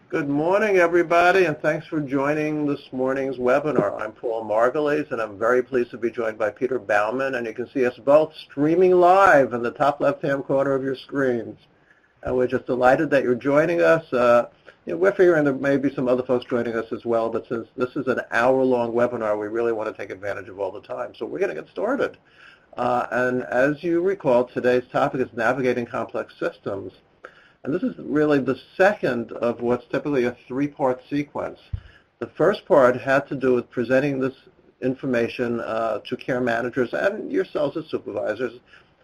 Good morning, everybody, and thanks for joining this morning's webinar. I'm Paul Margulies, and I'm very pleased to be joined by Peter Baumann, and you can see us both streaming live in the top left-hand corner of your screens. And we're just delighted that you're joining us. We're figuring there may be some other folks joining us as well, but since this is an hour-long webinar, we really want to take advantage of all the time. So we're going to get started. And as you recall, today's topic is navigating complex systems. And this is really the second of what's typically a three-part sequence. The first part had to do with presenting this information to care managers and yourselves as supervisors.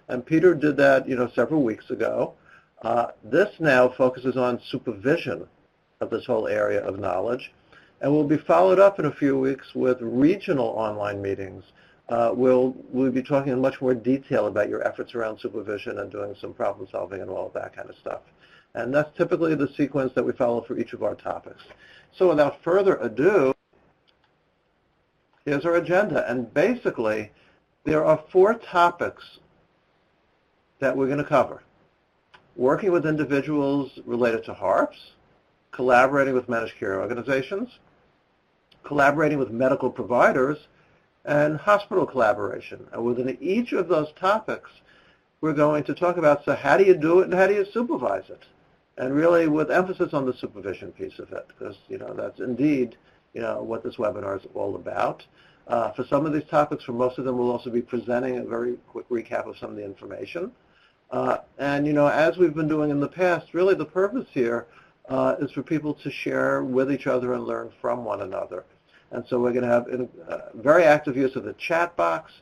And Peter did that, several weeks ago. This now focuses on supervision of this whole area of knowledge, and will be followed up in a few weeks with regional online meetings. We'll be talking in much more detail about your efforts around supervision and doing some problem solving and all of that kind of stuff. And that's typically the sequence that we follow for each of our topics. So without further ado, here's our agenda. And basically, there are 4 topics that we're going to cover. Working with individuals related to HARPs, collaborating with managed care organizations, collaborating with medical providers, and hospital collaboration. And within each of those topics, we're going to talk about, so how do you do it and how do you supervise it? And really with emphasis on the supervision piece of it, because, that's indeed, what this webinar is all about. For some of these topics, for most of them, we'll also be presenting a very quick recap of some of the information. And, as we've been doing in the past, really the purpose here is for people to share with each other and learn from one another. And so we're going to have very active use of the chat box.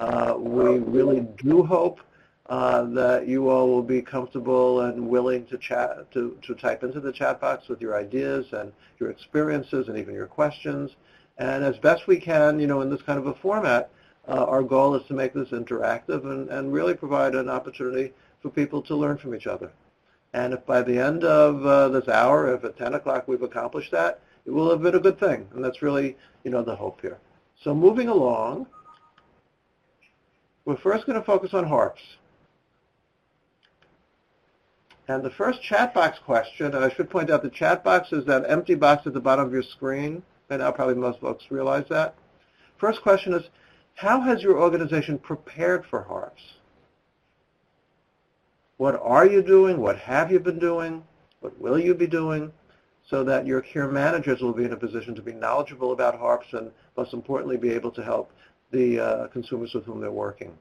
We really do hope that you all will be comfortable and willing to chat, to type into the chat box with your ideas and your experiences and even your questions. And as best we can, in this kind of a format, our goal is to make this interactive and really provide an opportunity for people to learn from each other. And if by the end of this hour, if at 10 o'clock we've accomplished that, it will have been a good thing. And that's really, the hope here. So moving along, we're first going to focus on HARPs. And the first chat box question, and I should point out the chat box is that empty box at the bottom of your screen. By now probably most folks realize that. First question is, how has your organization prepared for HARPs? What are you doing? What have you been doing? What will you be doing? So that your care managers will be in a position to be knowledgeable about HARPs and most importantly be able to help the consumers with whom they're working.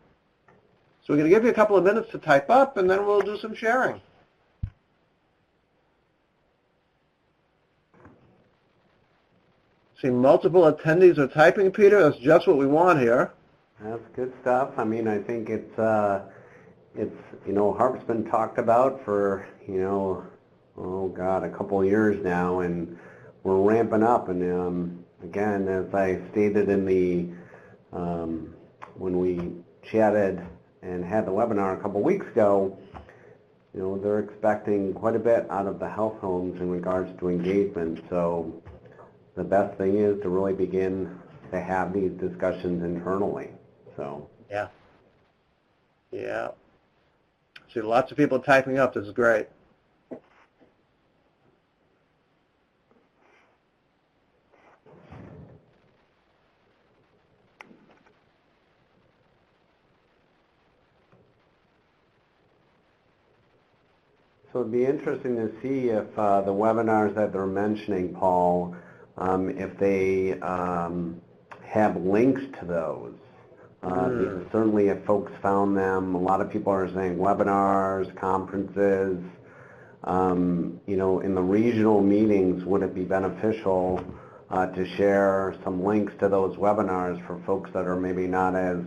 So we're going to give you a couple of minutes to type up and then we'll do some sharing. See multiple attendees are typing, Peter. That's just what we want here. That's good stuff. I mean, I think it's HARP's been talked about for, oh God, a couple of years now, and we're ramping up. And again, as I stated in the, when we chatted and had the webinar a couple of weeks ago, they're expecting quite a bit out of the health homes in regards to engagement. So the best thing is to really begin to have these discussions internally. So yeah. See lots of people typing up. This is great. So it'd be interesting to see if the webinars that they're mentioning, Paul, if they have links to those. Because certainly if folks found them, a lot of people are saying webinars, conferences, in the regional meetings, would it be beneficial to share some links to those webinars for folks that are maybe not as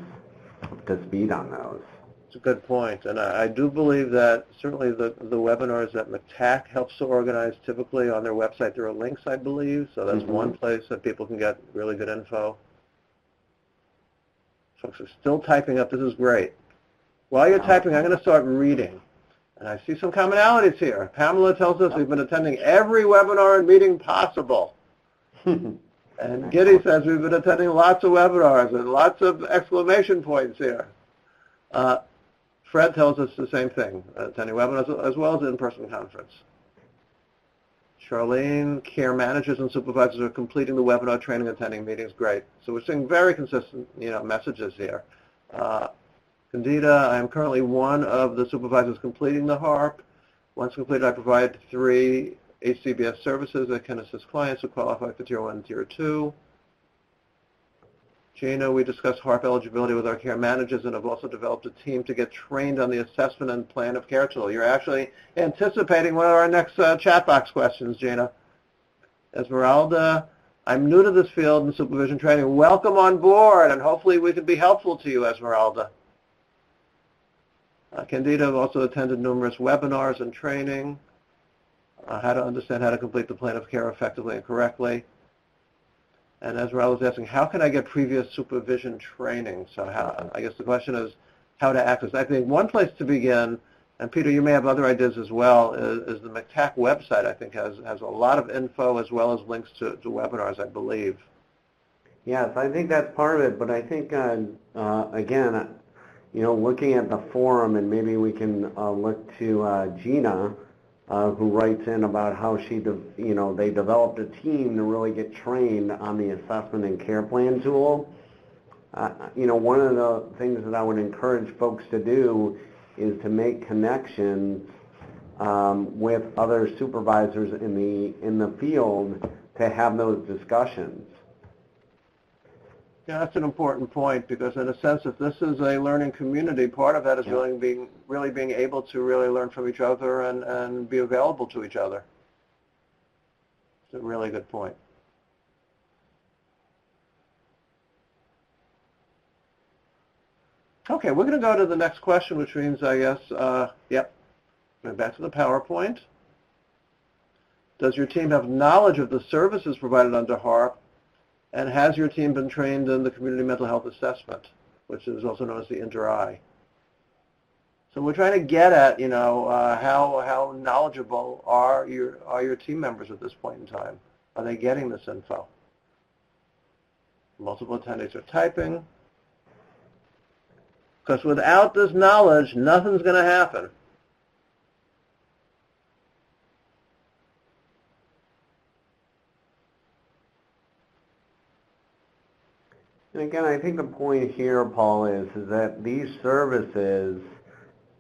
up to speed on those? It's a good point, and I do believe that certainly the webinars that McTac helps to organize, typically on their website there are links, I believe, so that's one place that people can get really good info. Folks are still typing up. This is great. While you're typing, I'm going to start reading, and I see some commonalities here. Pamela tells us we've been attending every webinar and meeting possible. And Giddy says we've been attending lots of webinars and lots of exclamation points here. Fred tells us the same thing, attending webinars as well as in-person conference. Charlene, care managers and supervisors are completing the webinar training, attending meetings. Great. So we're seeing very consistent, messages here. Candida, I am currently one of the supervisors completing the HARP. Once completed, I provide 3 HCBS services that can assist clients who qualify for Tier 1 and Tier 2. Gina, we discussed HARP eligibility with our care managers and have also developed a team to get trained on the assessment and plan of care tool. You're actually anticipating one of our next chat box questions, Gina. Esmeralda, I'm new to this field in supervision training. Welcome on board, and hopefully we can be helpful to you, Esmeralda. Candida, I've also attended numerous webinars and training, how to understand how to complete the plan of care effectively and correctly. And Esmeralda was asking, how can I get previous supervision training? So I guess the question is how to access. I think one place to begin, and Peter, you may have other ideas as well, is the MCTAC website. I think has a lot of info as well as links to webinars, I believe. Yes, I think that's part of it, but I think, again, looking at the forum, and maybe we can look to Gina, who writes in about how they developed a team to really get trained on the assessment and care plan tool. One of the things that I would encourage folks to do is to make connections with other supervisors in the field to have those discussions. Yeah, that's an important point, because in a sense, if this is a learning community, part of that is really being able to really learn from each other and be available to each other. It's a really good point. Okay, we're going to go to the next question, which means, I guess, back to the PowerPoint. Does your team have knowledge of the services provided under HARP? And has your team been trained in the community mental health assessment, which is also known as the INTER-I? So we're trying to get at, how knowledgeable are your team members at this point in time? Are they getting this info? Multiple attendees are typing. Because without this knowledge, nothing's going to happen. And again, I think the point here, Paul, is that these services,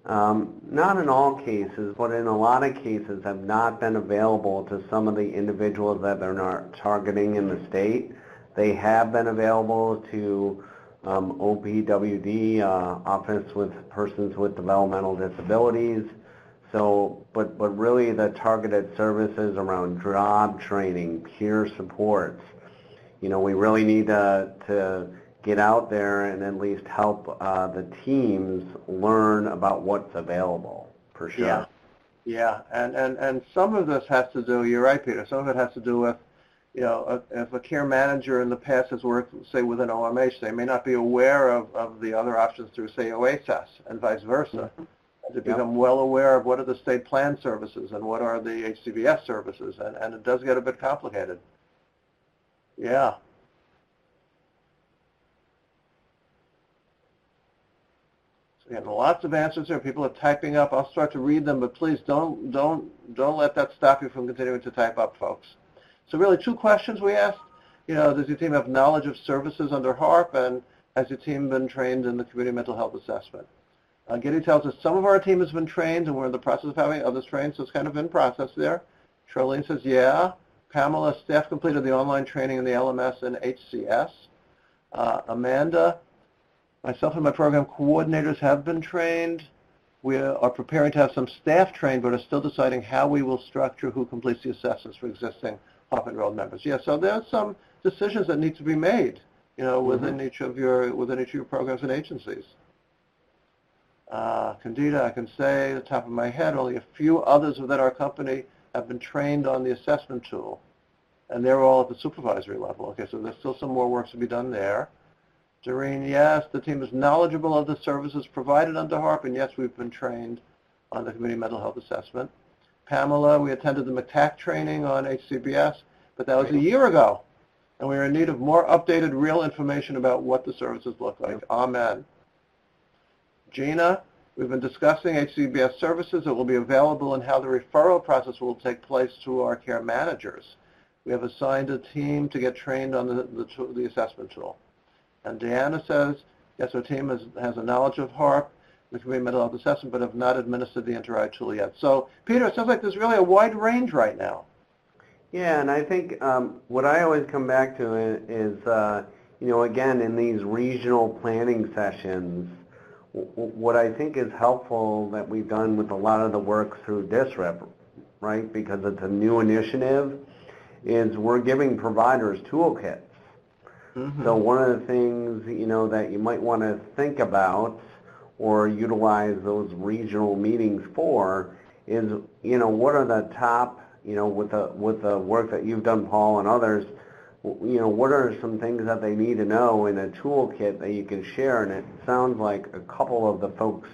not in all cases, but in a lot of cases, have not been available to some of the individuals that they're not targeting in the state. They have been available to OPWD, Office with Persons with Developmental Disabilities. So, but really the targeted services around job training, peer supports, we really need to get out there and at least help the teams learn about what's available, for sure. Yeah, and some of this has to do, you're right, Peter, some of it has to do with, if a care manager in the past has worked, say, with an OMH, they may not be aware of the other options through, say, OASAS and vice versa. Mm-hmm. To become well aware of what are the state plan services and what are the HCBS services, and it does get a bit complicated. Yeah. So again, lots of answers here. People are typing up. I'll start to read them, but please don't let that stop you from continuing to type up, folks. So really, 2 questions we asked. Does your team have knowledge of services under HARP, and has your team been trained in the community mental health assessment? Giddy tells us some of our team has been trained, and we're in the process of having others trained, so it's kind of in process there. Charlene says, yeah. Pamela, staff completed the online training in the LMS and HCS. Amanda, myself and my program coordinators have been trained. We are preparing to have some staff trained, but are still deciding how we will structure who completes the assessments for existing HARP enrolled members. Yeah, so there's some decisions that need to be made, within each of your programs and agencies. Candida, I can say at the top of my head, only a few others within our company have been trained on the assessment tool, and they're all at the supervisory level. Okay, so there's still some more work to be done there. Doreen, yes, the team is knowledgeable of the services provided under HARP, and yes, we've been trained on the community mental health assessment. Pamela, we attended the MCTAC training on HCBS, but that was a year ago, and we are in need of more updated, real information about what the services look like. Amen. Gina, We've been discussing HCBS services that will be available and how the referral process will take place to our care managers. We have assigned a team to get trained on the assessment tool. And Deanna says, yes, our team has a knowledge of HARP, the Community Mental Health Assessment, but have not administered the Inter-I tool yet. So, Peter, it sounds like there's really a wide range right now. Yeah, and I think what I always come back to is, again, in these regional planning sessions, what I think is helpful that we've done with a lot of the work through DISRIP, right, because it's a new initiative, is we're giving providers toolkits. Mm-hmm. So one of the things, that you might want to think about or utilize those regional meetings for is, what are the top, with the work that you've done, Paul, and others, what are some things that they need to know in a toolkit that you can share? And it sounds like a couple of the folks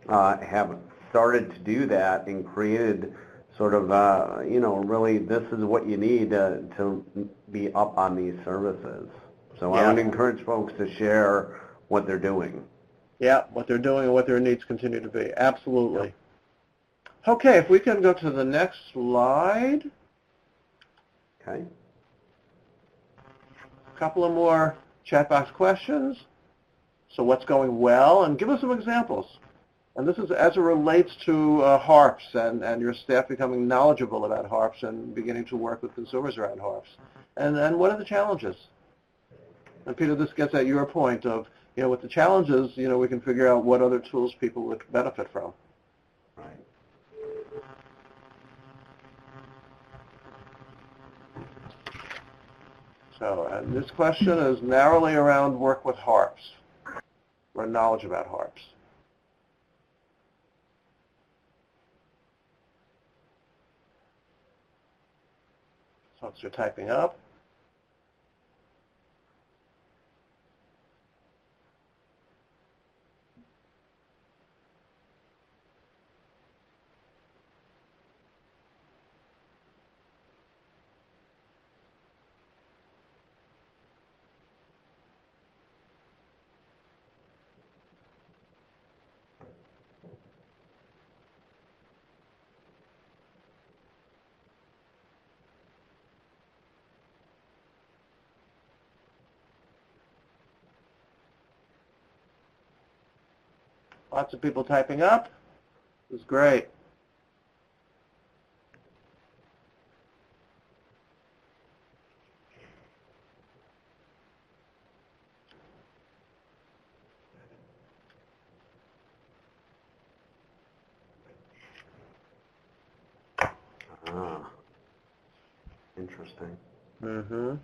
have started to do that and created sort of, really this is what you need to be up on these services. So I would encourage folks to share what they're doing. Yeah, what they're doing and what their needs continue to be. Absolutely. Yep. Okay, if we can go to the next slide. Okay. A couple of more chat box questions. So what's going well? And give us some examples. And this is as it relates to HARPs and your staff becoming knowledgeable about HARPs and beginning to work with consumers around HARPs. And what are the challenges? And Peter, this gets at your point of, with the challenges, we can figure out what other tools people would benefit from. Right. So, and this question is narrowly around work with HARPs, or knowledge about HARPs. Folks are typing up. Lots of people typing up. This is great. Ah, interesting. Mm-hmm.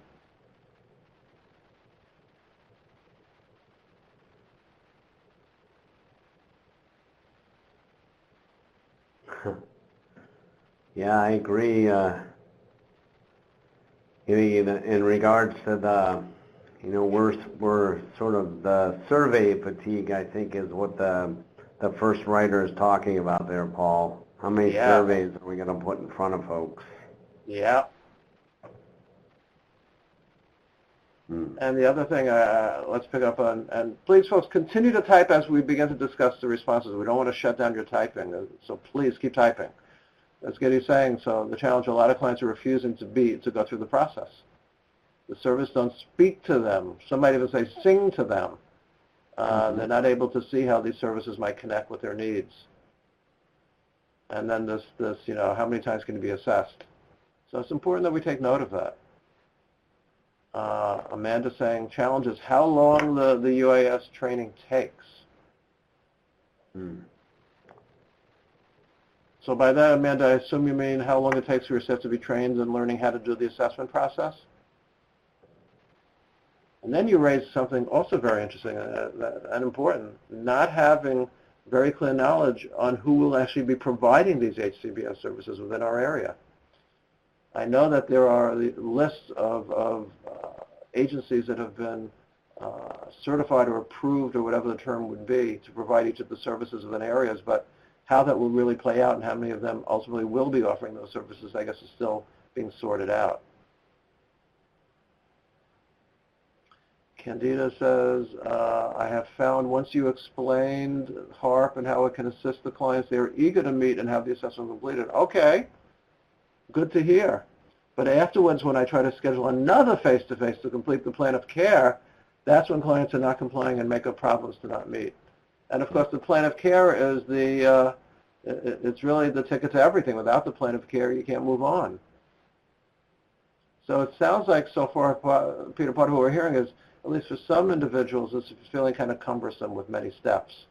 Yeah, I agree. In regards to the, we're sort of the survey fatigue, I think, is what the first writer is talking about there, Paul. How many surveys are we going to put in front of folks? Yeah. And the other thing, let's pick up on, and please, folks, continue to type as we begin to discuss the responses. We don't want to shut down your typing, so please keep typing. As Giddy's saying, so the challenge, a lot of clients are refusing to go through the process. The service don't speak to them. Some might even say sing to them. They're not able to see how these services might connect with their needs. And then this, how many times can it be assessed? So it's important that we take note of that. Amanda saying, challenges, how long the UAS training takes. So by that, Amanda, I assume you mean how long it takes for your staff to be trained in learning how to do the assessment process? And then you raised something also very interesting and important, not having very clear knowledge on who will actually be providing these HCBS services within our area. I know that there are lists of agencies that have been certified or approved, or whatever the term would be, to provide each of the services within areas, but how that will really play out and how many of them ultimately will be offering those services, I guess, is still being sorted out. Candida says, I have found once you explained HARP and how it can assist the clients, they are eager to meet and have the assessment completed. Okay, good to hear. But afterwards, when I try to schedule another face-to-face to complete the plan of care, that's when clients are not complying and make up problems to not meet. And of course, the plan of care is it's really the ticket to everything. Without the plan of care, you can't move on. So it sounds like so far, Peter, part of what we're hearing is, at least for some individuals, it's feeling kind of cumbersome with many steps.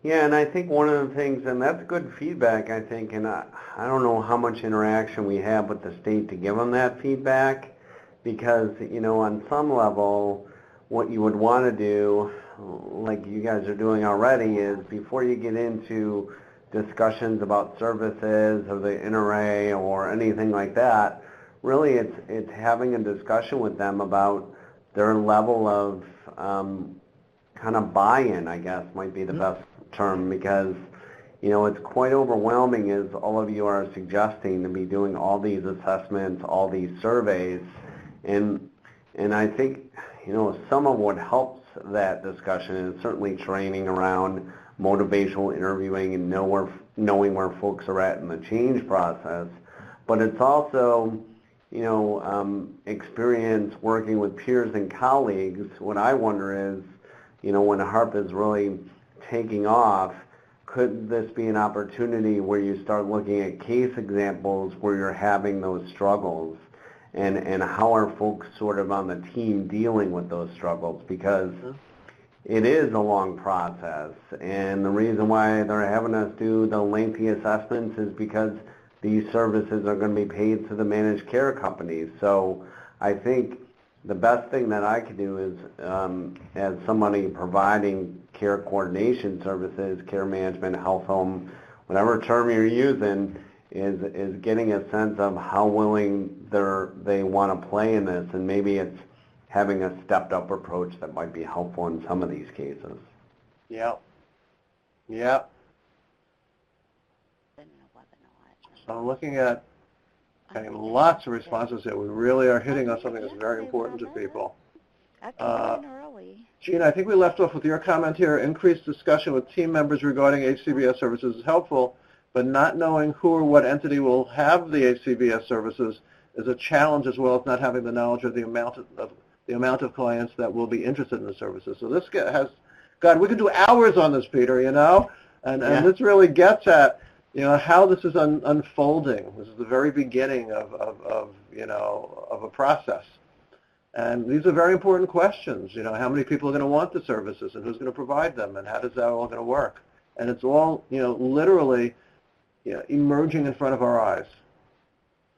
Yeah, and I think one of the things, and that's good feedback, I think, and I don't know how much interaction we have with the state to give them that feedback, because, you know, on some level, what you would want to do, like you guys are doing already, is before you get into discussions about services or the NRA or anything like that, really it's having a discussion with them about their level of kind of buy-in, I guess, might be the best term, because, you know, it's quite overwhelming, as all of you are suggesting, to be doing all these assessments, all these surveys, and I think, you know, some of what helps that discussion is certainly training around motivational interviewing and knowing where folks are at in the change process, but it's also, you know, experience working with peers and colleagues. What I wonder is, you know, when HARP is really taking off, could this be an opportunity where you start looking at case examples where you're having those struggles, and how are folks sort of on the team dealing with those struggles? Because it is a long process, and the reason why they're having us do the lengthy assessments is because these services are going to be paid to the managed care companies. So I think the best thing that I can do is, as somebody providing care coordination services, care management, health home, whatever term you're using, is getting a sense of how willing they want to play in this, and maybe it's having a stepped up approach that might be helpful in some of these cases. Yeah. Yeah. So I'm looking at getting lots of responses here. We really are hitting on something that's very important to people. Gina, I think we left off with your comment here. Increased discussion with team members regarding HCBS services is helpful, but not knowing who or what entity will have the HCBS services is a challenge, as well as not having the knowledge of the amount of clients that will be interested in the services. So this has, God, we could do hours on this, Peter, you know, and this really gets at, you know, how this is unfolding. This is the very beginning of you know, of a process. And these are very important questions. You know, how many people are going to want the services, and who's going to provide them, and how does that all going to work? And it's all, you know, literally, you know, emerging in front of our eyes.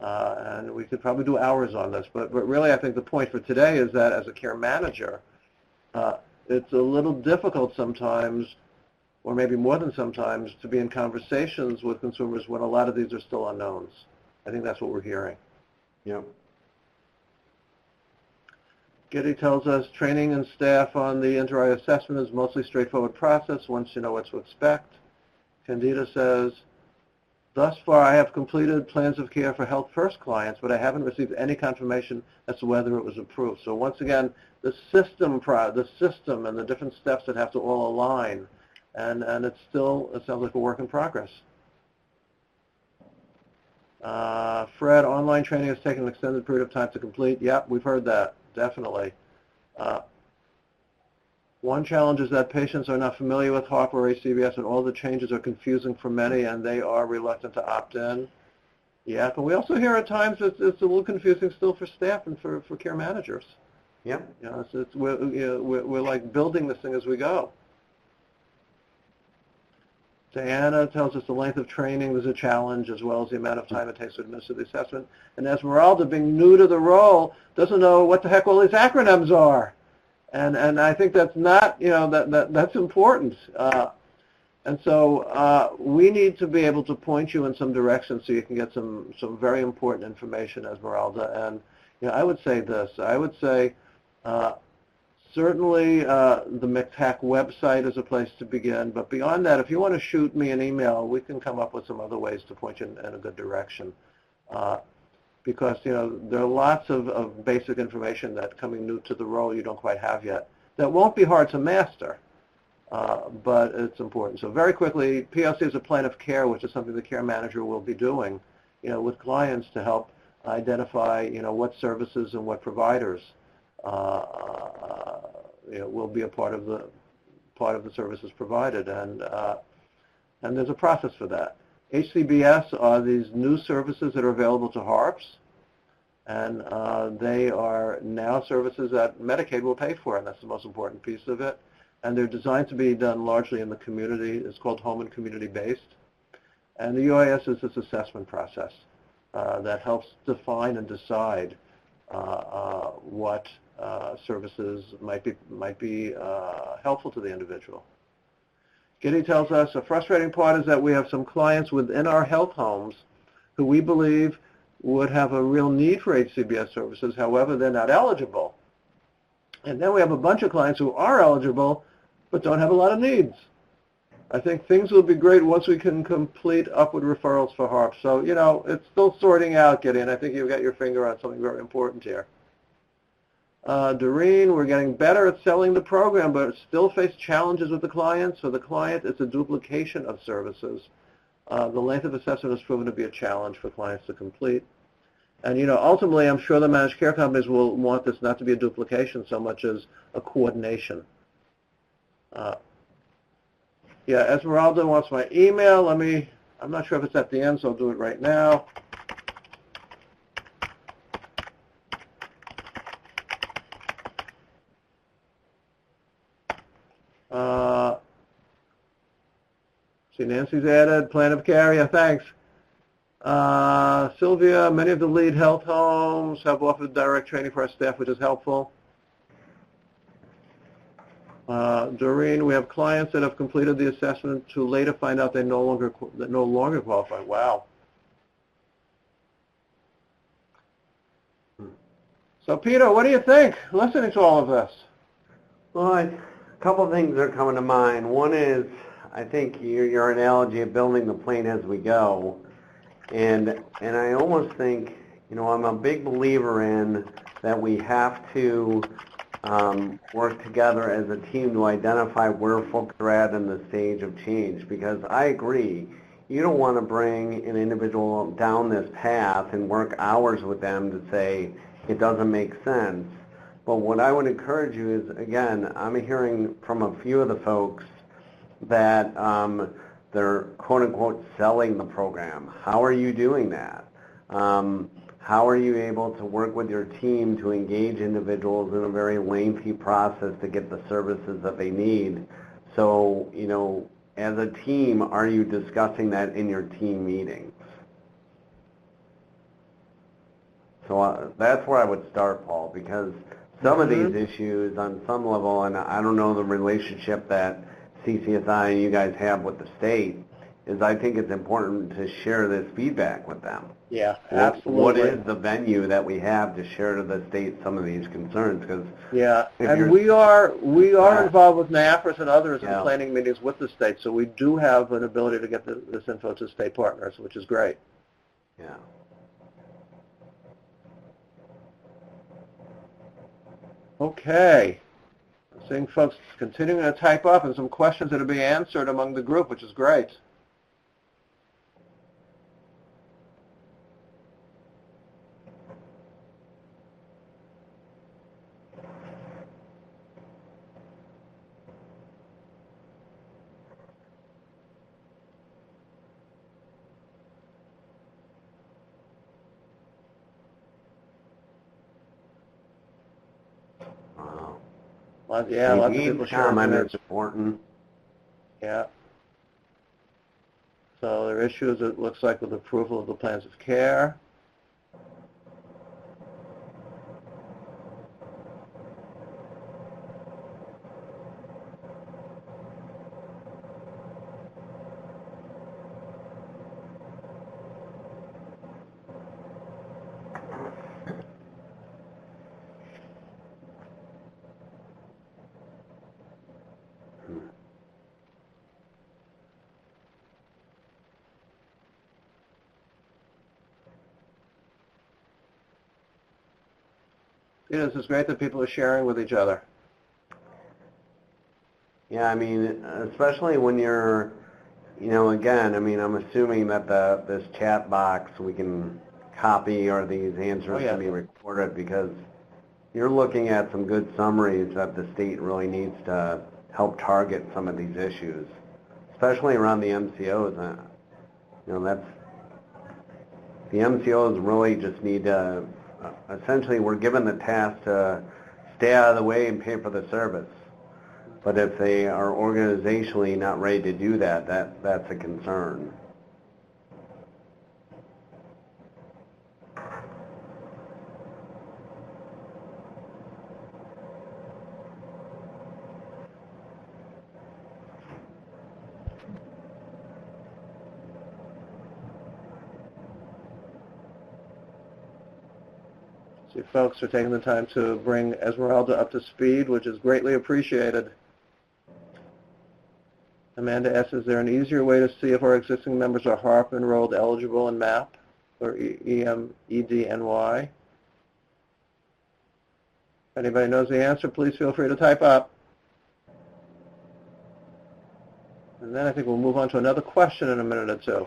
And we could probably do hours on this, but really I think the point for today is that as a care manager, it's a little difficult sometimes, or maybe more than sometimes, to be in conversations with consumers when a lot of these are still unknowns. I think that's what we're hearing. Yep. Giddy tells us training and staff on the inter-eye assessment is mostly straightforward process once you know what to expect. Candida says, thus far I have completed plans of care for Health First clients, but I haven't received any confirmation as to whether it was approved. So once again, the system and the different steps that have to all align, and it sounds like a work in progress. Fred, online training has taken an extended period of time to complete. Yep, we've heard that, definitely. One challenge is that patients are not familiar with HARP or HCBS, and all the changes are confusing for many, and they are reluctant to opt in. Yeah, but we also hear at times it's a little confusing still for staff and for care managers. Yeah. You know, we're like building this thing as we go. Diana tells us the length of training is a challenge, as well as the amount of time it takes to administer the assessment. And Esmeralda, being new to the role, doesn't know what the heck all these acronyms are. And I think that's not, you know, that's important. And so we need to be able to point you in some direction so you can get some very important information, Esmeralda. And, you know, I would say this. I would say certainly the MCTAC website is a place to begin. But beyond that, if you want to shoot me an email, we can come up with some other ways to point you in a good direction. because, there are lots of basic information that coming new to the role you don't quite have yet. That won't be hard to master, but it's important. So very quickly, POC is a plan of care, which is something the care manager will be doing, with clients to help identify, what services and what providers, will be a part of the services provided, and there's a process for that. HCBS are these new services that are available to HARPs, and they are now services that Medicaid will pay for, and that's the most important piece of it. And they're designed to be done largely in the community. It's called home and community-based. And the UIS is this assessment process that helps define and decide what services might be helpful to the individual. Giddy tells us a frustrating part is that we have some clients within our health homes who we believe would have a real need for HCBS services. However, they're not eligible. And then we have a bunch of clients who are eligible but don't have a lot of needs. I think things will be great once we can complete upward referrals for HARP. So, it's still sorting out, Giddy, and I think you've got your finger on something very important here. Doreen, we're getting better at selling the program, but still face challenges with the clients. For the client, it's a duplication of services. The length of assessment has proven to be a challenge for clients to complete. And, ultimately, I'm sure the managed care companies will want this not to be a duplication so much as a coordination. Yeah, Esmeralda wants my email. I'm not sure if it's at the end, so I'll do it right now. See, Nancy's added, plan of care, yeah, thanks. Sylvia, many of the lead health homes have offered direct training for our staff, which is helpful. Doreen, we have clients that have completed the assessment to later find out they no longer qualify. Wow. So, Peter, what do you think, listening to all of this? Well, a couple of things are coming to mind. One is, I think your analogy of building the plane as we go, and I almost think, I'm a big believer in that we have to work together as a team to identify where folks are at in the stage of change, because I agree, you don't want to bring an individual down this path and work hours with them to say it doesn't make sense. But what I would encourage you is, again, I'm hearing from a few of the folks that they're quote-unquote selling the program. How are you doing that? How are you able to work with your team to engage individuals in a very lengthy process to get the services that they need? So, as a team, are you discussing that in your team meetings? So that's where I would start, Paul, because some of these issues on some level, and I don't know the relationship that CCSI and you guys have with the state, is I think it's important to share this feedback with them. Yeah, absolutely. What is the venue that we have to share to the state some of these concerns? Because and we are involved with NAFRS and others in planning meetings with the state, so we do have an ability to get this info to state partners, which is great. Yeah. Okay. I'm seeing folks continuing to type up and some questions that are being answered among the group, which is great. Lots of people sharing it's important. Yeah. So there are issues, it looks like, with approval of the plans of care. It is. It's great that people are sharing with each other. Yeah, I mean, especially when you're, again, I mean, I'm assuming that this chat box we can copy or these answers can be recorded, because you're looking at some good summaries that the state really needs to help target some of these issues, especially around the MCOs. That's, the MCOs really just need to, essentially we're given the task to stay out of the way and pay for the service. But if they are organizationally not ready to do that, that's a concern. See, folks are taking the time to bring Esmeralda up to speed, which is greatly appreciated. Amanda asks, is there an easier way to see if our existing members are HARP enrolled, eligible in MAP or EDNY? If anybody knows the answer, please feel free to type up. And then I think we'll move on to another question in a minute or two.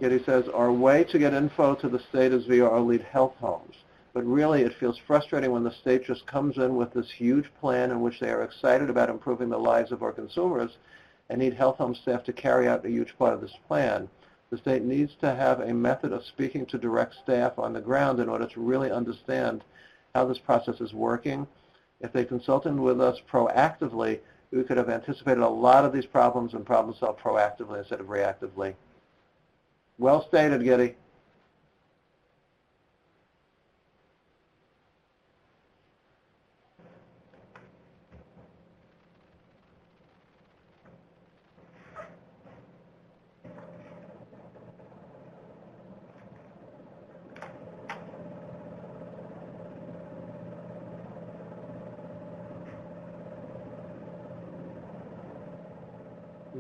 Giddy says, our way to get info to the state is via our lead health homes. But really, it feels frustrating when the state just comes in with this huge plan in which they are excited about improving the lives of our consumers and need health home staff to carry out a huge part of this plan. The state needs to have a method of speaking to direct staff on the ground in order to really understand how this process is working. If they consulted with us proactively, we could have anticipated a lot of these problems and problem solved proactively instead of reactively. Well stated, Giddy.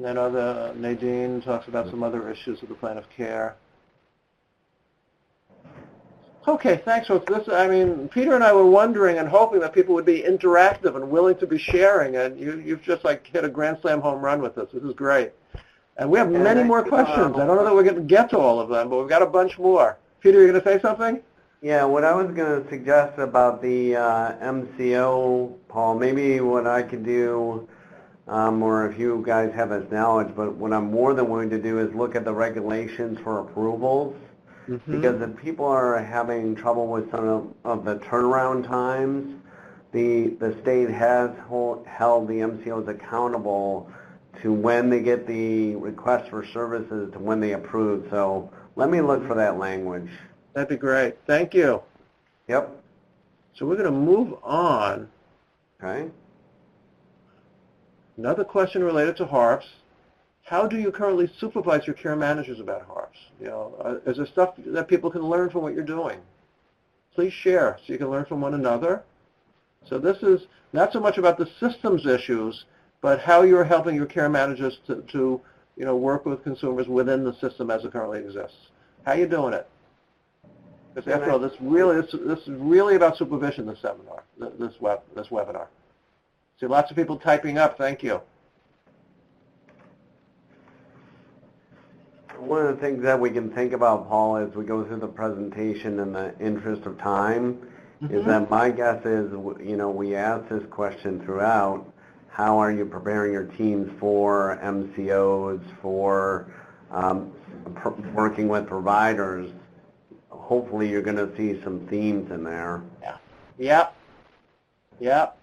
And then Nadine talks about some other issues with the plan of care. Okay, thanks, folks. I mean, Peter and I were wondering and hoping that people would be interactive and willing to be sharing, and you've just like hit a grand slam home run with this. This is great. And we have many more questions. I don't know that we're going to get to all of them, but we've got a bunch more. Peter, you're going to say something? Yeah, what I was going to suggest about the MCO, Paul, maybe what I could do, or if you guys have this knowledge, but what I'm more than willing to do is look at the regulations for approvals. Because if people are having trouble with some of the turnaround times, the state has held the MCOs accountable to when they get the request for services to when they approve. So let me look for that language. That'd be great. Thank you. Yep. So we're going to move on. Okay. Another question related to HARPs. How do you currently supervise your care managers about HARPs? Is there stuff that people can learn from what you're doing? Please share so you can learn from one another. So this is not so much about the systems issues, but how you're helping your care managers to work with consumers within the system as it currently exists. How are you doing it? Because after all, this is really about supervision. This seminar, this webinar. See lots of people typing up. Thank you. One of the things that we can think about, Paul, as we go through the presentation in the interest of time, is that my guess is, we ask this question throughout, how are you preparing your teams for MCOs, for working with providers? Hopefully you're going to see some themes in there. Yeah. Yep.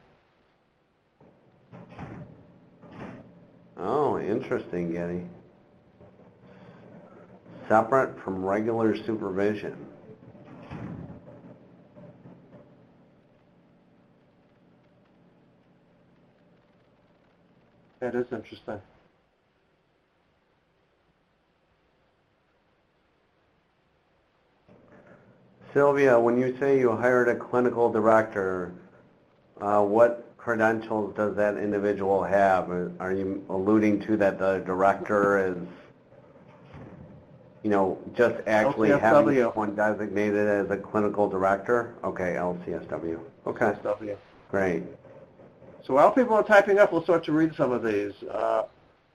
Oh, interesting, Getty. Separate from regular supervision. That is interesting. Sylvia, when you say you hired a clinical director, what credentials does that individual have? Are you alluding to that the director is just actually having LCSW. one designated as a clinical director? Okay, LCSW. Okay, LCSW. great. So while people are typing up, we'll start to read some of these.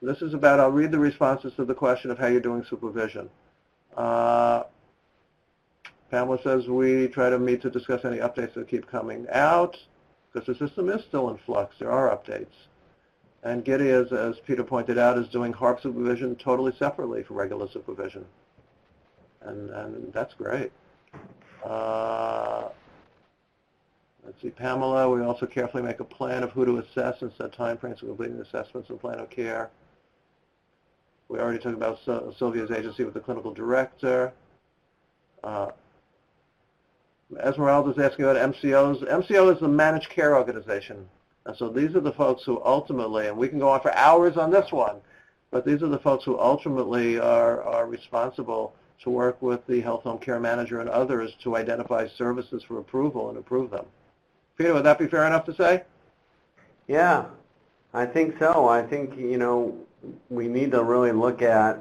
This is about, I'll read the responses to the question of how you're doing supervision. Pamela says we try to meet to discuss any updates that keep coming out because the system is still in flux. There are updates. And Giddy, as Peter pointed out, is doing HARP supervision totally separately from regular supervision. And that's great. Let's see, Pamela, we also carefully make a plan of who to assess and set time frames for completing assessments and plan of care. We already talked about Sylvia's agency with the clinical director. Esmeralda's asking about MCOs. MCO is the managed care organization. And so these are the folks who ultimately, and we can go on for hours on this one, but these are the folks who ultimately are responsible to work with the health home care manager and others to identify services for approval and approve them. Peter, would that be fair enough to say? Yeah, I think so. I think, we need to really look at,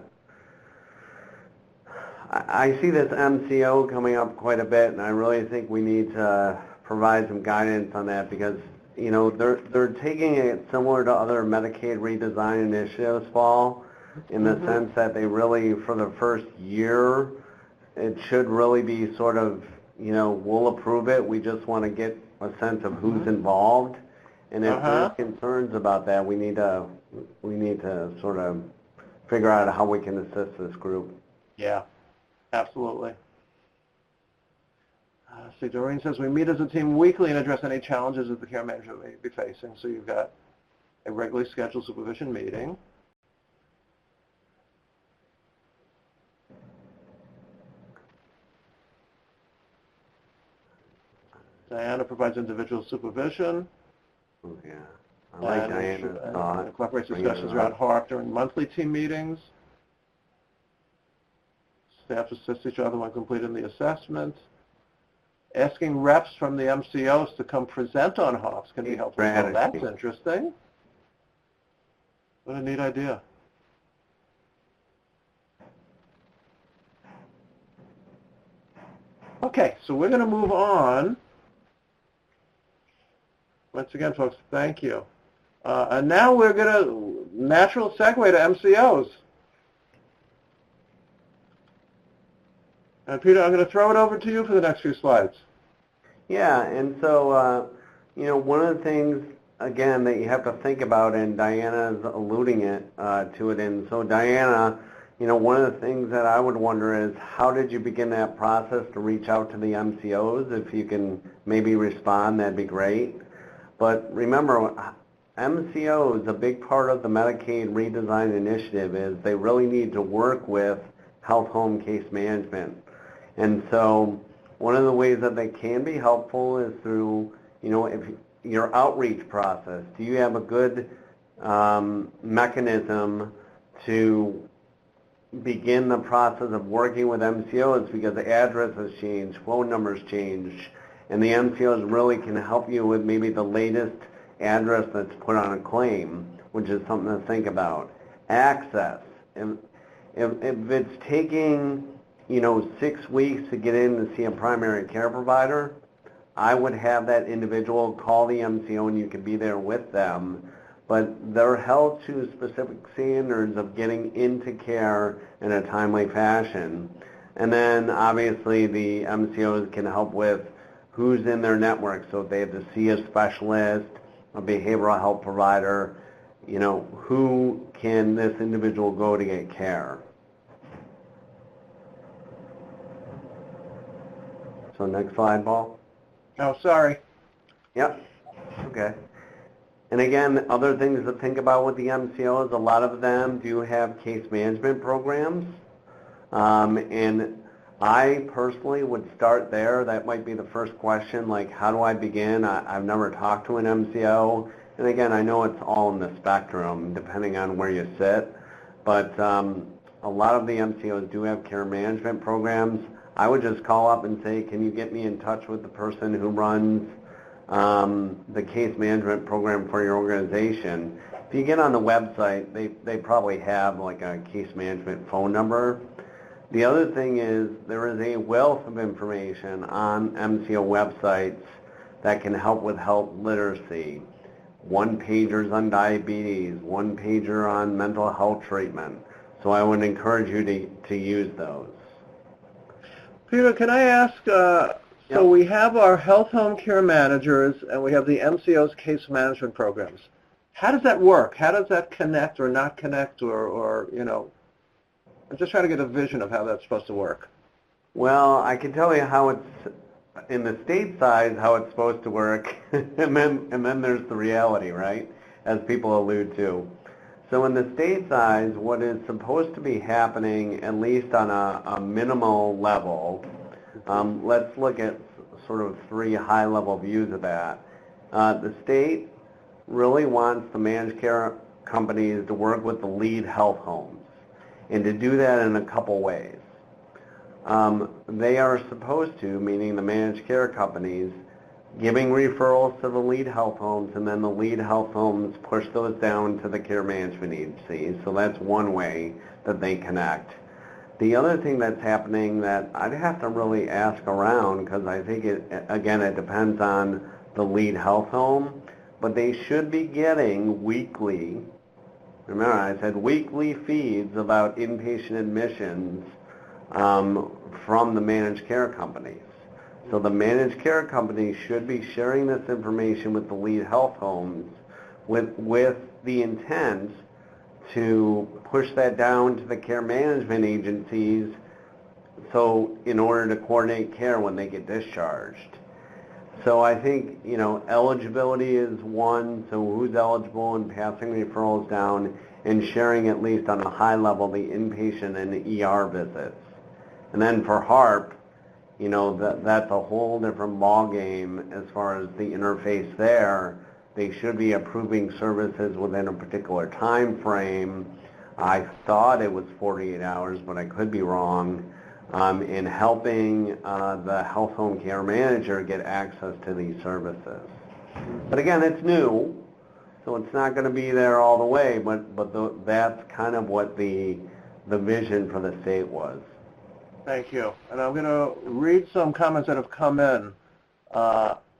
I see this MCO coming up quite a bit, and I really think we need to provide some guidance on that because, they're taking it similar to other Medicaid redesign initiatives, Paul, in the sense that they really, for the first year, it should really be sort of, we'll approve it. We just want to get a sense of who's involved. And if there's concerns about that, we need to sort of figure out how we can assist this group. Yeah, absolutely. See, Doreen says, we meet as a team weekly and address any challenges that the care manager may be facing. So you've got a regularly scheduled supervision meeting. Diana provides individual supervision. Oh, yeah. I like Diana's thought. Incorporates discussions around HARP during monthly team meetings. Staff assist each other when completing the assessment. Asking reps from the MCOs to come present on HARPs can be helpful. Oh, that's interesting. What a neat idea. Okay, so we're going to move on. Once again, folks, thank you. And now we're going to natural segue to MCOs. And Peter, I'm going to throw it over to you for the next few slides. Yeah, and so, one of the things, again, that you have to think about, and Diana's alluding to it, and so Diana, one of the things that I would wonder is how did you begin that process to reach out to the MCOs? If you can maybe respond, that'd be great. But remember, MCOs, a big part of the Medicaid redesign initiative is they really need to work with health home case management. And so one of the ways that they can be helpful is through, if your outreach process. Do you have a good mechanism to begin the process of working with MCOs because the addresses change, phone numbers change, and the MCOs really can help you with maybe the latest address that's put on a claim, which is something to think about. Access. If it's taking 6 weeks to get in to see a primary care provider, I would have that individual call the MCO and you could be there with them. But they're held to specific standards of getting into care in a timely fashion. And then obviously the MCOs can help with who's in their network. So if they have to see a specialist, a behavioral health provider, who can this individual go to get care? So next slide, Paul. Oh, sorry. Yep. Okay. And again, other things to think about with the MCOs, a lot of them do have case management programs. And I personally would start there. That might be the first question, like how do I begin? I've never talked to an MCO. And again, I know it's all in the spectrum depending on where you sit. But a lot of the MCOs do have care management programs. I would just call up and say, can you get me in touch with the person who runs the case management program for your organization? If you get on the website, they probably have like a case management phone number. The other thing is there is a wealth of information on MCO websites that can help with health literacy. One-pagers on diabetes, one-pager on mental health treatment. So I would encourage you to use those. Peter, can I ask, so we have our health home care managers and we have the MCOs case management programs. How does that work? How does that connect or not connect or you know, I'm just trying to get a vision of how that's supposed to work. Well, I can tell you how it's, in the state side, how it's supposed to work, and then there's the reality, right, as people allude to. So in the state side, what is supposed to be happening, at least on a minimal level, let's look at sort of 3 high-level views of that. The state really wants the managed care companies to work with the lead health homes, and to do that in a couple ways. They are supposed to, meaning the managed care companies, giving referrals to the lead health homes, and then the lead health homes push those down to the care management agencies. So that's one way that they connect. The other thing that's happening that I'd have to really ask around, because I think it depends on the lead health home, but they should be getting weekly, remember I said weekly feeds about inpatient admissions from the managed care companies. So the managed care companies should be sharing this information with the lead health homes with the intent to push that down to the care management agencies, so in order to coordinate care when they get discharged. So I think, you know, eligibility is one, so who's eligible and passing referrals down and sharing at least on a high level the inpatient and the ER visits. And then for HARP, you know, that's a whole different ballgame as far as the interface there. They should be approving services within a particular time frame. I thought it was 48 hours, but I could be wrong, in helping the health home care manager get access to these services. But again, it's new, so it's not going to be there all the way, but that's kind of what the vision for the state was. Thank you. And I'm going to read some comments that have come in,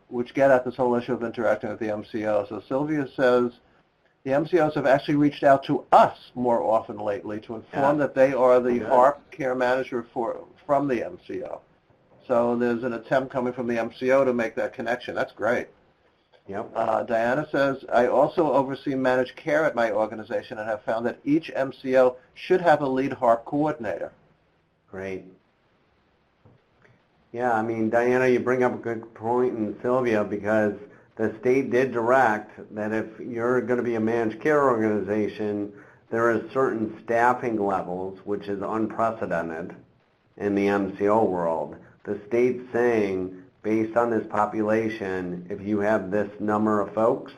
which get at this whole issue of interacting with the MCO. So Sylvia says, the MCOs have actually reached out to us more often lately to inform that they are the HARP care manager from the MCO. So there's an attempt coming from the MCO to make that connection. That's great. Yep. Diana says, I also oversee managed care at my organization and have found that each MCO should have a lead HARP coordinator. Great. Yeah, I mean, Diana, you bring up a good point, and Sylvia, because the state did direct that if you're going to be a managed care organization, there is certain staffing levels, which is unprecedented in the MCO world. The state's saying, based on this population, if you have this number of folks,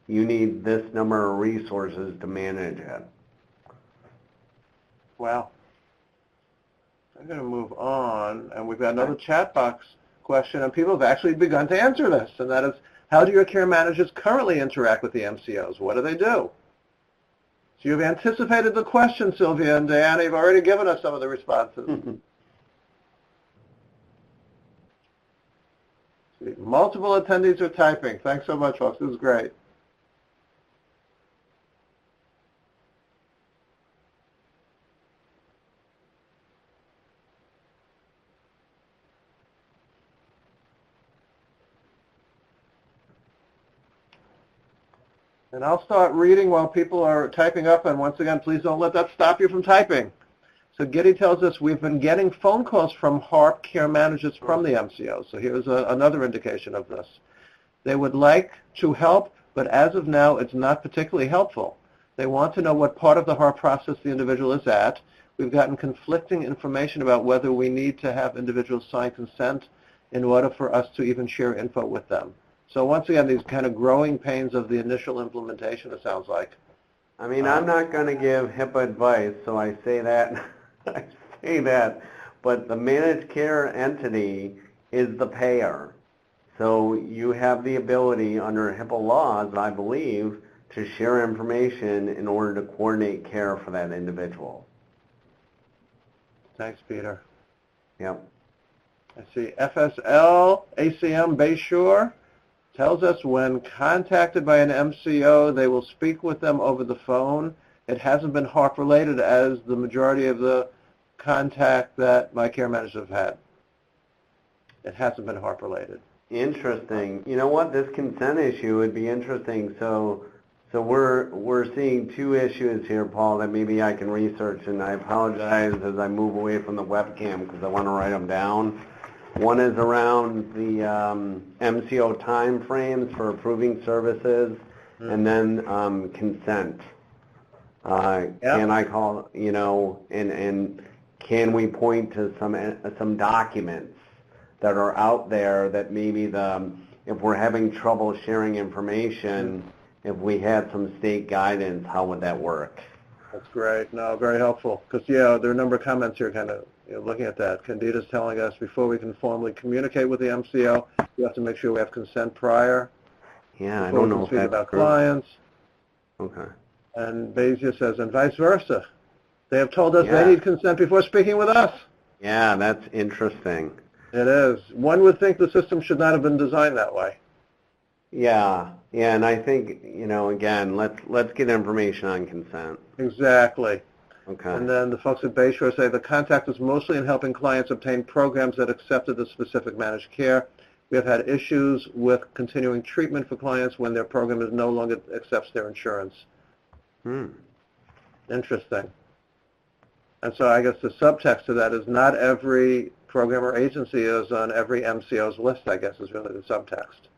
you need this number of resources to manage it. Wow. I'm going to move on, and we've got another chat box question, and people have actually begun to answer this, and that is, how do your care managers currently interact with the MCOs? What do they do? So you've anticipated the question, Sylvia, and Diana, you've already given us some of the responses. Multiple attendees are typing. Thanks so much, folks. This is great. And I'll start reading while people are typing up, and once again, please don't let that stop you from typing. So Giddy tells us we've been getting phone calls from HARP care managers from the MCO. So here's another indication of this. They would like to help, but as of now, it's not particularly helpful. They want to know what part of the HARP process the individual is at. We've gotten conflicting information about whether we need to have individuals sign consent in order for us to even share info with them. So once again, these kind of growing pains of the initial implementation, it sounds like. I mean, I'm not going to give HIPAA advice, so I say that, but the managed care entity is the payer. So you have the ability under HIPAA laws, I believe, to share information in order to coordinate care for that individual. Thanks, Peter. Yep. I see FSL ACM Bayshore tells us when contacted by an MCO, they will speak with them over the phone. It hasn't been HARP related as the majority of the contact that my care managers have had. It hasn't been HARP related. Interesting. You know what? This consent issue would be interesting. So we're seeing two issues here, Paul, that maybe I can research, and I apologize as I move away from the webcam because I want to write them down. One is around the MCO time frames for approving services, and then consent. Can I call, and can we point to some documents that are out there that maybe if we're having trouble sharing information, if we had some state guidance, how would that work? That's great. No, very helpful. Because, there are a number of comments here kind of looking at that. Candida's telling us before we can formally communicate with the MCO, we have to make sure we have consent prior. Yeah, I don't know if that's about true. Clients. Okay. And Bezia says, and vice versa. They have told us they need consent before speaking with us. Yeah, that's interesting. It is. One would think the system should not have been designed that way. Yeah, and I think, again, let's get information on consent. Exactly. Okay. And then the folks at Bayshore say the contact is mostly in helping clients obtain programs that accepted the specific managed care. We have had issues with continuing treatment for clients when their program is no longer accepts their insurance. Interesting. And so I guess the subtext to that is not every program or agency is on every MCO's list, I guess, is really the subtext.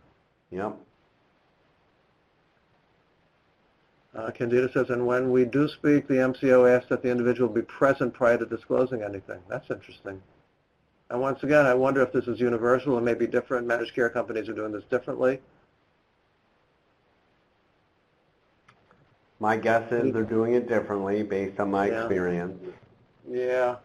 Yep. Candida says, and when we do speak, the MCO asks that the individual be present prior to disclosing anything. That's interesting. And once again, I wonder if this is universal and maybe different managed care companies are doing this differently. My guess is they're doing it differently based on my experience. Yeah.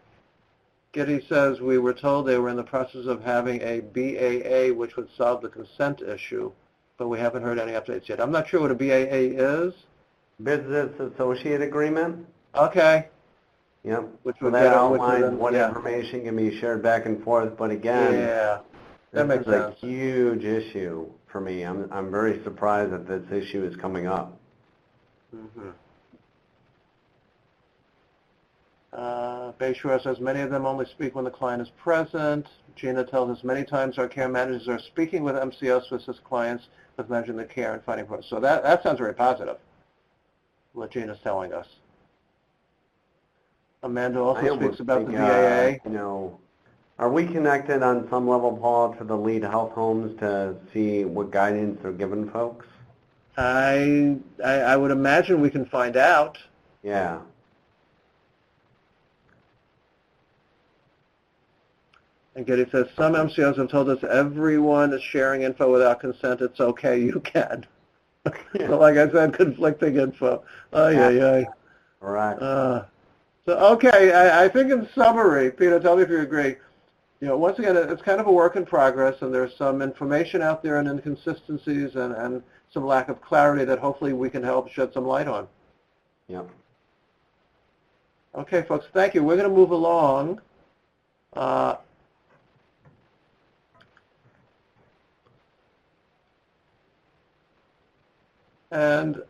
Giddy says, we were told they were in the process of having a BAA which would solve the consent issue, but we haven't heard any updates yet. I'm not sure what a BAA is. Business Associate Agreement? Okay. Yep. Which so that outlines what information can be shared back and forth, but again, that makes sense. This is a huge issue for me. I'm very surprised that this issue is coming up. Bayshore says many of them only speak when the client is present. Gina tells us many times our care managers are speaking with MCOs to assist clients with managing the care and finding progress. So that sounds very positive, what Gina's telling us. Amanda also speaks about the BAA. Are we connected on some level, Paul, to the lead health homes to see what guidance they're giving folks? I would imagine we can find out. Yeah. And Getty says, some MCOs have told us everyone is sharing info without consent. It's okay, you can. So like I said, conflicting info. Right. So, okay, I think in summary, Peter, tell me if you agree. Once again, it's kind of a work in progress, and there's some information out there and inconsistencies and some lack of clarity that hopefully we can help shed some light on. Yep. Okay, folks, thank you. We're going to move along. And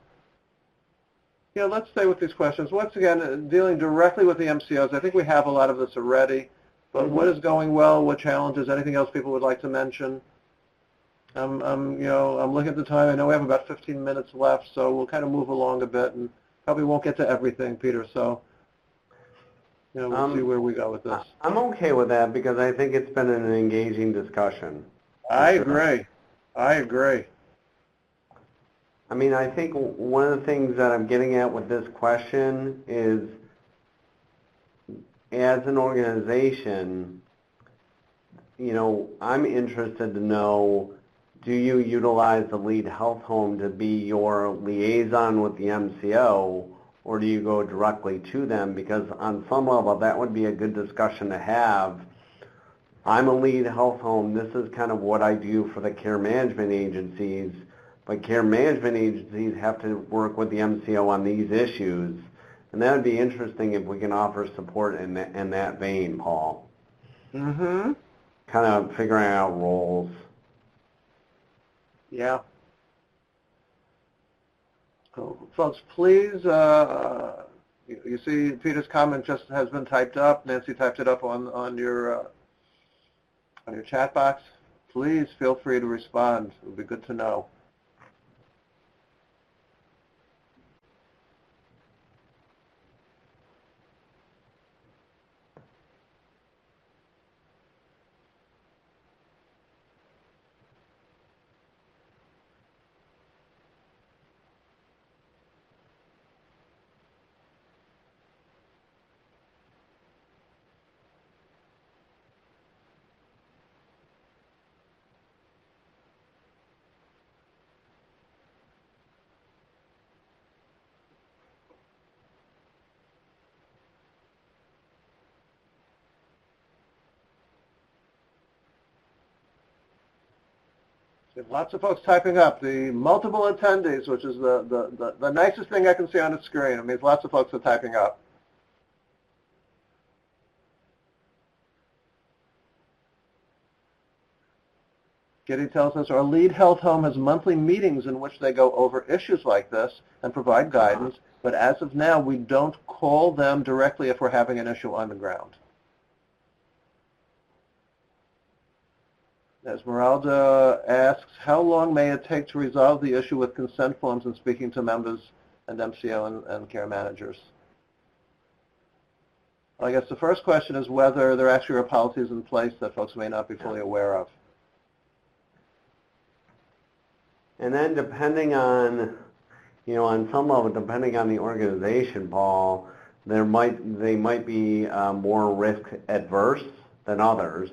let's stay with these questions. Once again, dealing directly with the MCOs, I think we have a lot of this already, but what is going well, what challenges, anything else people would like to mention? I'm looking at the time. I know we have about 15 minutes left, so we'll kind of move along a bit and probably won't get to everything, Peter, so we'll see where we go with this. I'm okay with that because I think it's been an engaging discussion. I agree. I mean, I think one of the things that I'm getting at with this question is, as an organization, I'm interested to know, do you utilize the lead health home to be your liaison with the MCO, or do you go directly to them? Because on some level, that would be a good discussion to have. I'm a lead health home. This is kind of what I do for the care management agencies. But care management agencies have to work with the MCO on these issues. And that would be interesting if we can offer support in that vein, Paul. Mm-hmm. Kind of figuring out roles. Yeah. So, folks, please, you see Peter's comment just has been typed up. Nancy typed it up on your chat box. Please feel free to respond. It would be good to know. Lots of folks typing up. The multiple attendees, which is the nicest thing I can see on the screen. It means lots of folks are typing up. Giddy tells us our lead health home has monthly meetings in which they go over issues like this and provide guidance, but as of now, we don't call them directly if we're having an issue on the ground. Esmeralda asks, how long may it take to resolve the issue with consent forms and speaking to members and MCO and care managers? Well, I guess the first question is whether there actually are policies in place that folks may not be fully aware of. And then depending on, on some level, depending on the organization, Paul, they might be more risk adverse than others.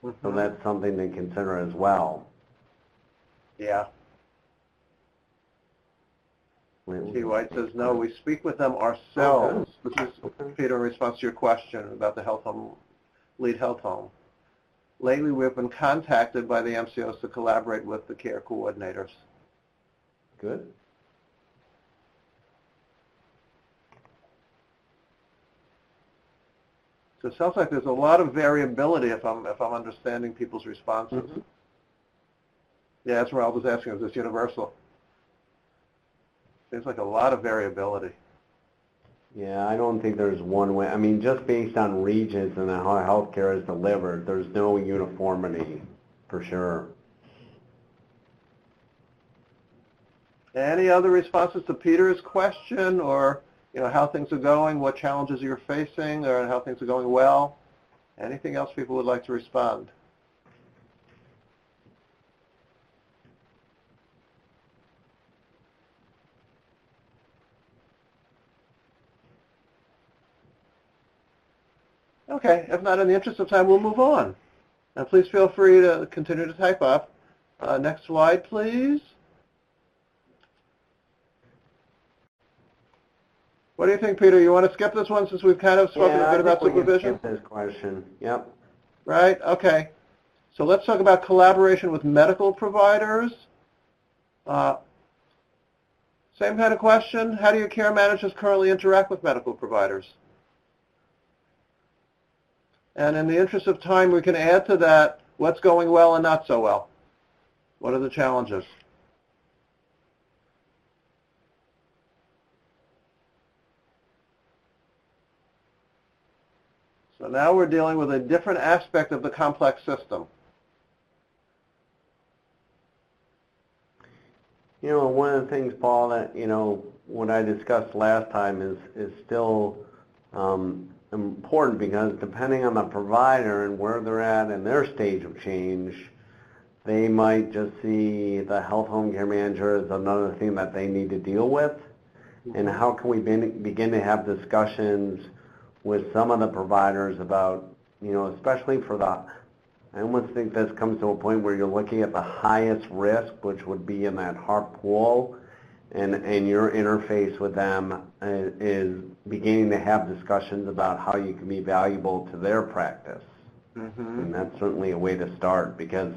Mm-hmm. So that's something to consider as well. Yeah. T. White says, no, we speak with them ourselves. Oh, this is, Peter, in response to your question about the health home, lead health home. Lately, we've been contacted by the MCOs to collaborate with the care coordinators. Good. So it sounds like there's a lot of variability if I'm understanding people's responses. Mm-hmm. Yeah, that's what I was asking. Is this universal? Seems like a lot of variability. Yeah, I don't think there's one way. I mean, just based on regions and how healthcare is delivered, there's no uniformity for sure. Any other responses to Peter's question, or how things are going, what challenges you're facing, or how things are going well? Anything else people would like to respond? Okay, if not, in the interest of time, we'll move on. And please feel free to continue to type up. Next slide, please. What do you think, Peter? You want to skip this one since we've kind of spoken a bit about supervision? Skip this question. Yep. Right? Okay. So let's talk about collaboration with medical providers. Same kind of question. How do your care managers currently interact with medical providers? And in the interest of time, we can add to that what's going well and not so well. What are the challenges? So now we're dealing with a different aspect of the complex system. One of the things, Paul, that, what I discussed last time is still important, because depending on the provider and where they're at in their stage of change, they might just see the health home care manager as another thing that they need to deal with. Mm-hmm. And how can we begin to have discussions with some of the providers about, especially for I almost think this comes to a point where you're looking at the highest risk, which would be in that HARP pool, and your interface with them is beginning to have discussions about how you can be valuable to their practice. Mm-hmm. And that's certainly a way to start, because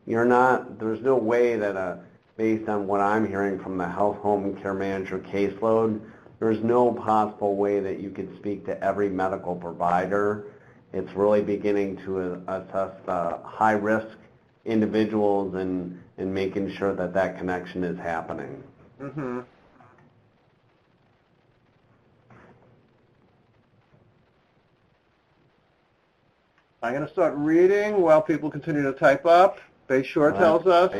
there's no way that based on what I'm hearing from the health home care manager caseload, there's no possible way that you could speak to every medical provider. It's really beginning to assess the high-risk individuals and making sure that that connection is happening. Mm-hmm. I'm going to start reading while people continue to type up. Bayshore tells us,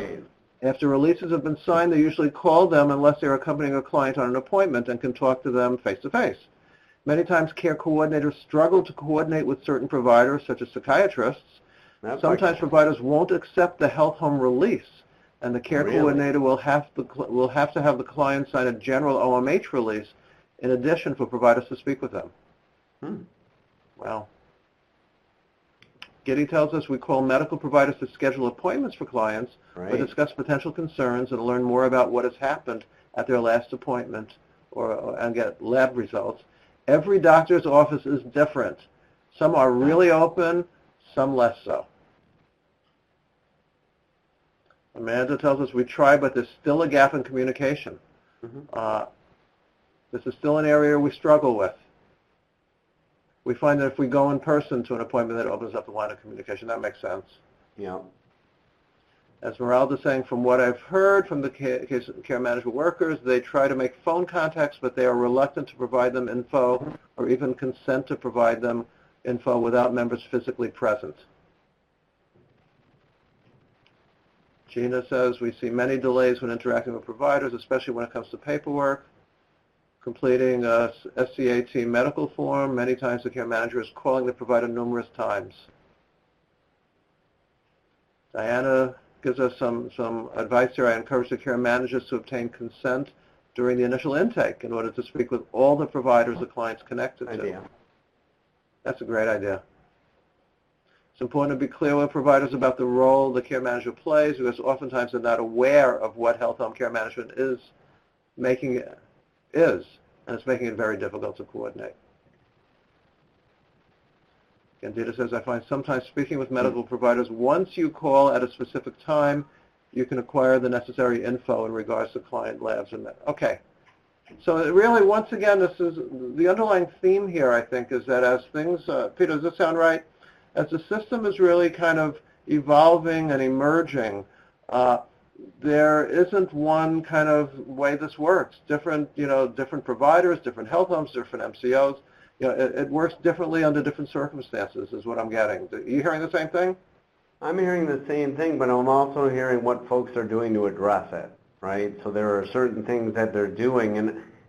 after releases have been signed, they usually call them unless they're accompanying a client on an appointment and can talk to them face-to-face. Many times care coordinators struggle to coordinate with certain providers, such as psychiatrists. Sometimes providers won't accept the health home release, and the care coordinator will have to have the client sign a general OMH release in addition for providers to speak with them. Well. Giddy tells us we call medical providers to schedule appointments for clients or discuss potential concerns and learn more about what has happened at their last appointment and get lab results. Every doctor's office is different. Some are really open, some less so. Amanda tells us we try, but there's still a gap in communication. This is still an area we struggle with. We find that if we go in person to an appointment, that opens up the line of communication. That makes sense. Yeah. As Meralda's saying, from what I've heard from the care management workers, they try to make phone contacts, but they are reluctant to provide them info or even consent to provide them info without members physically present. Gina says, we see many delays when interacting with providers, especially when it comes to paperwork. Completing a SCAT medical form, many times the care manager is calling the provider numerous times. Diana gives us some advice here. I encourage the care managers to obtain consent during the initial intake in order to speak with all the providers the client's connected to. That's a great idea. It's important to be clear with providers about the role the care manager plays, because oftentimes they're not aware of what health home care management is, and it's making it very difficult to coordinate. Candida says, I find sometimes speaking with medical providers, once you call at a specific time, you can acquire the necessary info in regards to client labs. Okay. So really, once again, this is the underlying theme here, I think, is that as things, Peter, does this sound right? As the system is really kind of evolving and emerging, there isn't one kind of way this works. Different providers, different health homes, different MCOs. It works differently under different circumstances is what I'm getting. Are you hearing the same thing? I'm hearing the same thing, but I'm also hearing what folks are doing to address it, right? So there are certain things that they're doing,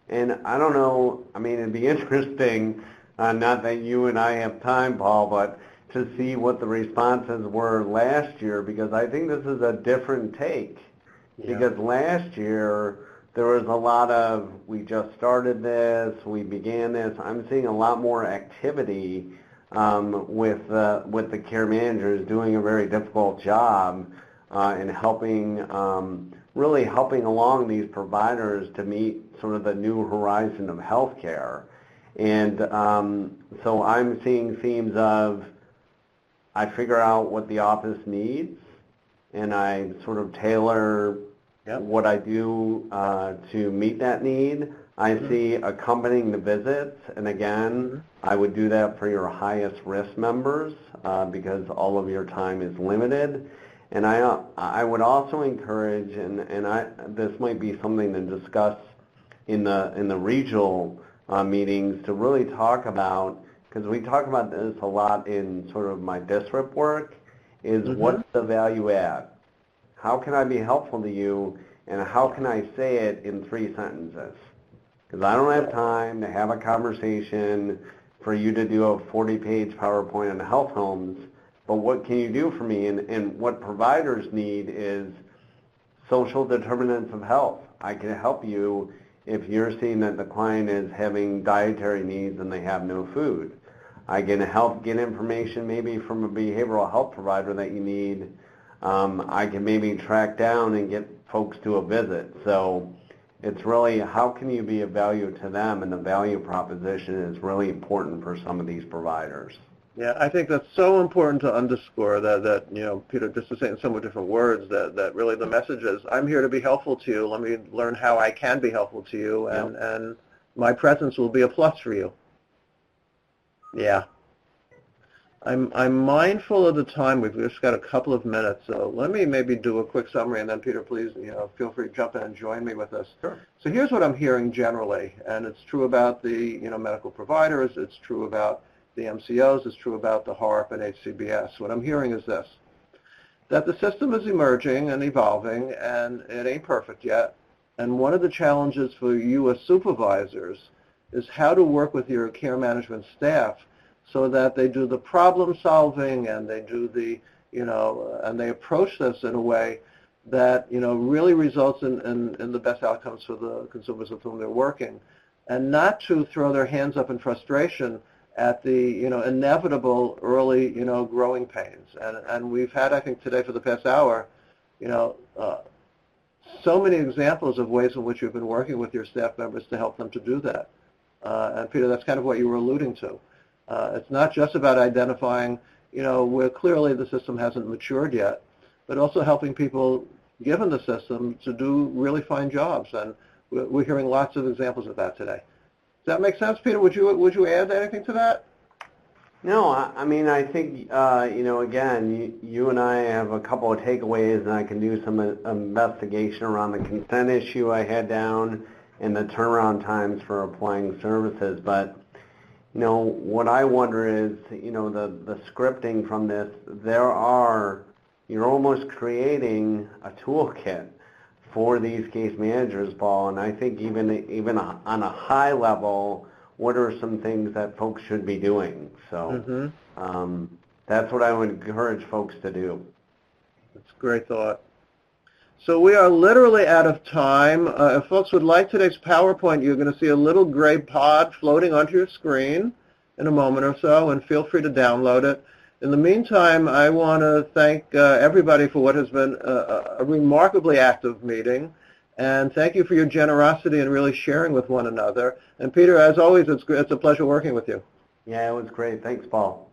and I don't know, I mean, it'd be interesting, not that you and I have time, Paul, but to see what the responses were last year, because I think this is a different take. Because last year there was a lot of, we just started this, we began this. I'm seeing a lot more activity with the care managers doing a very difficult job in helping, really helping along these providers to meet sort of the new horizon of healthcare. And so I'm seeing themes of, I figure out what the office needs, and I sort of tailor what I do to meet that need. I see accompanying the visits, and again, I would do that for your highest risk members because all of your time is limited. And I would also encourage, and this might be something to discuss in the regional meetings, to really talk about, because we talk about this a lot in sort of my district work, is what's the value add? How can I be helpful to you, and how can I say it in 3 sentences? Because I don't have time to have a conversation for you to do a 40-page PowerPoint on health homes, but what can you do for me? And what providers need is social determinants of health. I can help you if you're seeing that the client is having dietary needs and they have no food. I can help get information maybe from a behavioral health provider that you need. I can maybe track down and get folks to a visit. So it's really, how can you be of value to them, and the value proposition is really important for some of these providers. Yeah, I think that's so important to underscore that Peter, just to say in somewhat different words, that really the message is, I'm here to be helpful to you. Let me learn how I can be helpful to you, and my presence will be a plus for you. Yeah. I'm mindful of the time. We've just got a couple of minutes, so let me maybe do a quick summary, and then Peter, please, feel free to jump in and join me with this. Sure. So here's what I'm hearing generally, and it's true about the medical providers, it's true about the MCOs, it's true about the HARP and HCBS. What I'm hearing is this, that the system is emerging and evolving, and it ain't perfect yet. And one of the challenges for you as supervisors is how to work with your care management staff so that they do the problem solving and they do the, and they approach this in a way that, really results in the best outcomes for the consumers with whom they're working, and not to throw their hands up in frustration at the, inevitable early, growing pains. And we've had, I think, today for the past hour, so many examples of ways in which you've been working with your staff members to help them to do that. And Peter, that's kind of what you were alluding to. It's not just about identifying, where clearly the system hasn't matured yet, but also helping people, given the system, to do really fine jobs. And we're hearing lots of examples of that today. Does that make sense, Peter? Would you add anything to that? No, I mean, I think, again, you and I have a couple of takeaways, and I can do some investigation around the consent issue I had down and the turnaround times for applying services. But, what I wonder is, the scripting from this, you're almost creating a toolkit for these case managers, Paul, and I think even on a high level, what are some things that folks should be doing? So that's what I would encourage folks to do. That's a great thought. So we are literally out of time. If folks would like today's PowerPoint, you're going to see a little gray pod floating onto your screen in a moment or so, and feel free to download it. In the meantime, I want to thank everybody for what has been a remarkably active meeting, and thank you for your generosity and really sharing with one another. And Peter, as always, it's a pleasure working with you. Yeah, it was great. Thanks, Paul.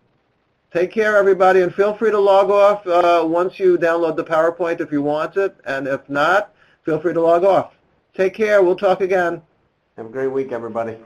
Take care, everybody, and feel free to log off once you download the PowerPoint if you want it, and if not, feel free to log off. Take care. We'll talk again. Have a great week, everybody.